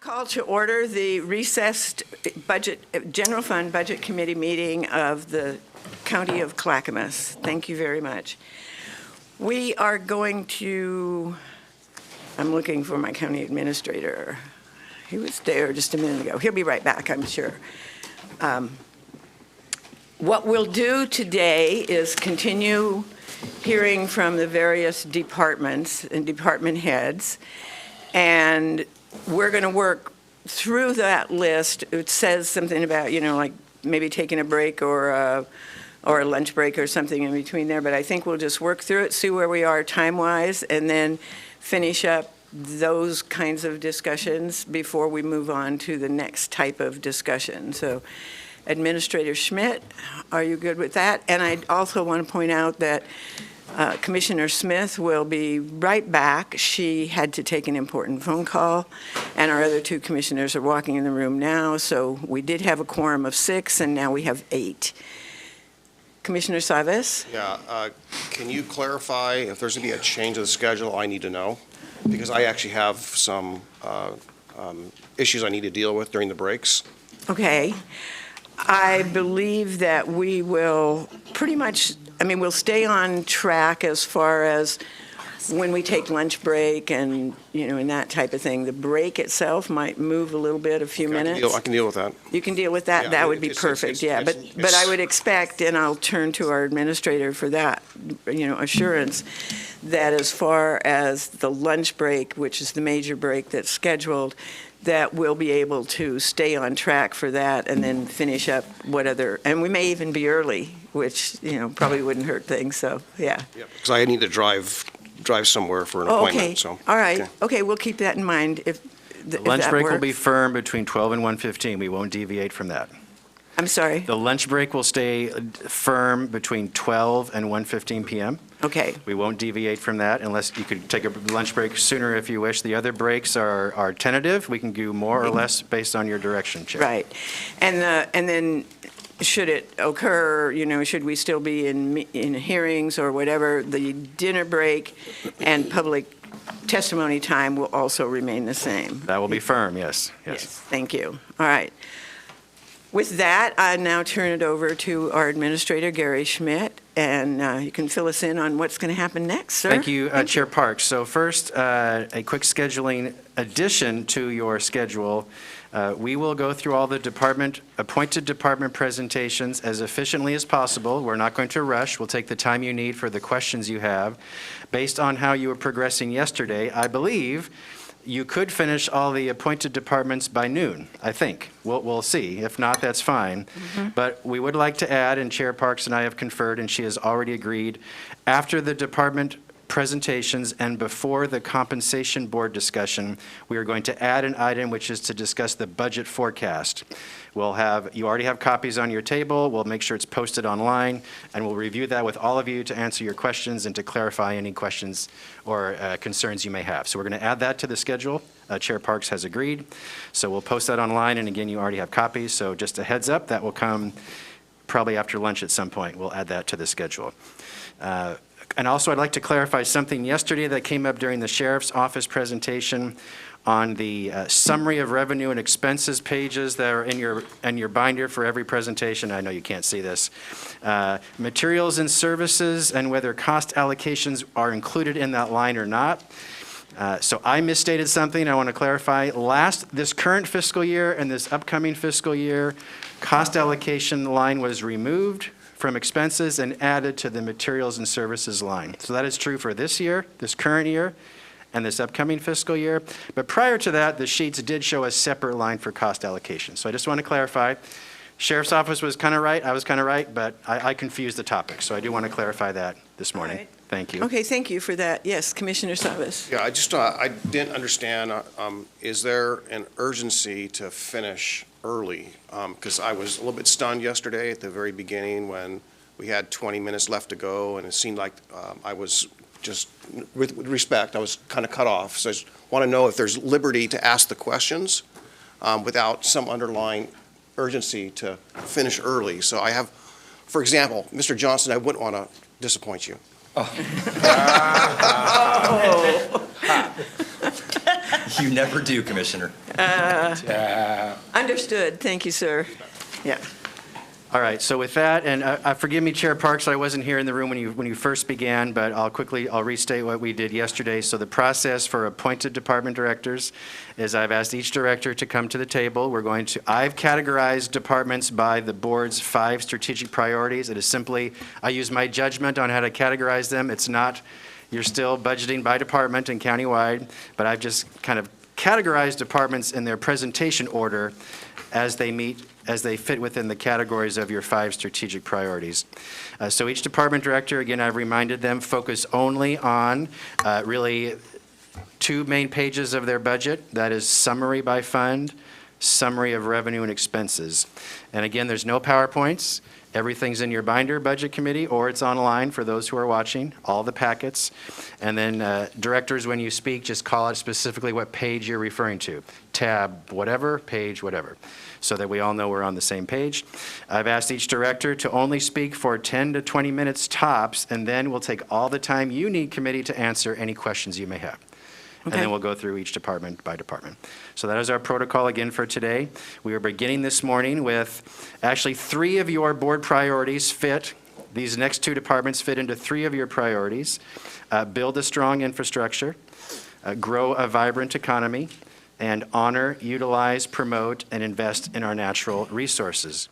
Call to order the recessed General Fund Budget Committee meeting of the County of Clackamas. Thank you very much. We are going to, I'm looking for my county administrator. He was there just a minute ago. He'll be right back, I'm sure. What we'll do today is continue hearing from the various departments and department heads, and we're going to work through that list. It says something about, like maybe taking a break or a lunch break or something in between there, but I think we'll just work through it, see where we are time-wise, and then finish up those kinds of discussions before we move on to the next type of discussion. So, Administrator Schmidt, are you good with that? And I also want to point out that Commissioner Smith will be right back. She had to take an important phone call, and our other two commissioners are walking in the room now, so we did have a quorum of 6, and now we have 8. Commissioner Savis? Yeah, can you clarify if there's going to be a change of the schedule? I need to know, because I actually have some issues I need to deal with during the breaks. Okay. I believe that we will pretty much, we'll stay on track as far as when we take lunch break and, and that type of thing. The break itself might move a little bit, a few minutes. I can deal with that. You can deal with that? Yeah, that would be perfect, yeah. But I would expect, and I'll turn to our administrator for that, assurance, that as far as the lunch break, which is the major break that's scheduled, that we'll be able to stay on track for that and then finish up and we may even be early, which, probably wouldn't hurt things, so, yeah. Yeah, because I need to drive somewhere for an appointment, okay. so. All right, okay, we'll keep that in mind if The lunch break will be firm between 12 and 1:15. We won't deviate from that. I'm sorry? The lunch break will stay firm between 12 and 1:15 p.m. Okay. We won't deviate from that unless you could take a lunch break sooner if you wish. The other breaks are tentative. We can do more or less based on your direction, Chair. Right. And then should it occur, should we still be in hearings or whatever, the dinner break and public testimony time will also remain the same. That will be firm, yes. Yes, thank you. All right. With that, I now turn it over to our administrator, Gary Schmidt, and you can fill us in on what's going to happen next, sir. Thank you, Chair Parks. So first, a quick scheduling addition to your schedule. We will go through all the appointed department presentations as efficiently as possible. We're not going to rush. We'll take the time you need for the questions you have. Based on how you were progressing yesterday, I believe you could finish all the appointed departments by noon, I think. We'll see. If not, that's fine. Mm-hmm. But we would like to add, and Chair Parks and I have conferred, and she has already agreed, after the department presentations and before the compensation board discussion, we are going to add an item which is to discuss the budget forecast. You already have copies on your table. We'll make sure it's posted online, and we'll review that with all of you to answer your questions and to clarify any questions or concerns you may have. So we're going to add that to the schedule. Chair Parks has agreed. So we'll post that online, and again, you already have copies. So just a heads up, that will come probably after lunch at some point. We'll add that to the schedule. And also, I'd like to clarify something yesterday that came up during the Sheriff's Office presentation on the summary of revenue and expenses pages that are in your binder for every presentation. I know you can't see this. Materials and services and whether cost allocations are included in that line or not. So I misstated something I want to clarify. This current fiscal year and this upcoming fiscal year, cost allocation line was removed from expenses and added to the materials and services line. So that is true for this year, this current year, and this upcoming fiscal year. But prior to that, the sheets did show a separate line for cost allocation. So I just want to clarify. Sheriff's Office was kind of right, I was kind of right, but I confused the topic. So I do want to clarify that this morning. Right. Thank you. Okay, thank you for that. Yes, Commissioner Savis. Yeah, I didn't understand, is there an urgency to finish early? Because I was a little bit stunned yesterday at the very beginning when we had 20 minutes left to go, and it seemed like I was just, with respect, I was kind of cut off. So I just want to know if there's liberty to ask the questions without some underlying urgency to finish early. So I have, for example, Mr. Johnson, I wouldn't want to disappoint you. You You never do, Commissioner. Understood. Thank you, sir. Yeah. All right, so with that, and forgive me, Chair Parks, I wasn't here in the room when you first began, but I'll restate what we did yesterday. So the process for appointed department directors is I've asked each director to come to the table. I've categorized departments by the board's 5 strategic priorities. It is simply, I use my judgment on how to categorize them. It's not, you're still budgeting by department and countywide, but I've just kind of categorized departments in their presentation order as they fit within the categories of your 5 strategic priorities. So each department director, again, I've reminded them, focus only on really 2 main pages of their budget. That is summary by fund, summary of revenue and expenses. And again, there's no PowerPoints. Everything's in your binder, Budget Committee, or it's online for those who are watching, all the packets. And then directors, when you speak, just call out specifically what page you're referring to. Tab whatever, page whatever, so that we all know we're on the same page. I've asked each director to only speak for 10 to 20 minutes tops, and then we'll take all the time you need, committee, to answer any questions you may have. And Okay. then we'll go through each department by department. So that is our protocol again for today. We are beginning this morning with actually 3 of your board priorities fit. These next 2 departments fit into 3 of your priorities. Build a strong infrastructure, grow a vibrant economy, and honor, utilize, promote, and invest in our natural resources.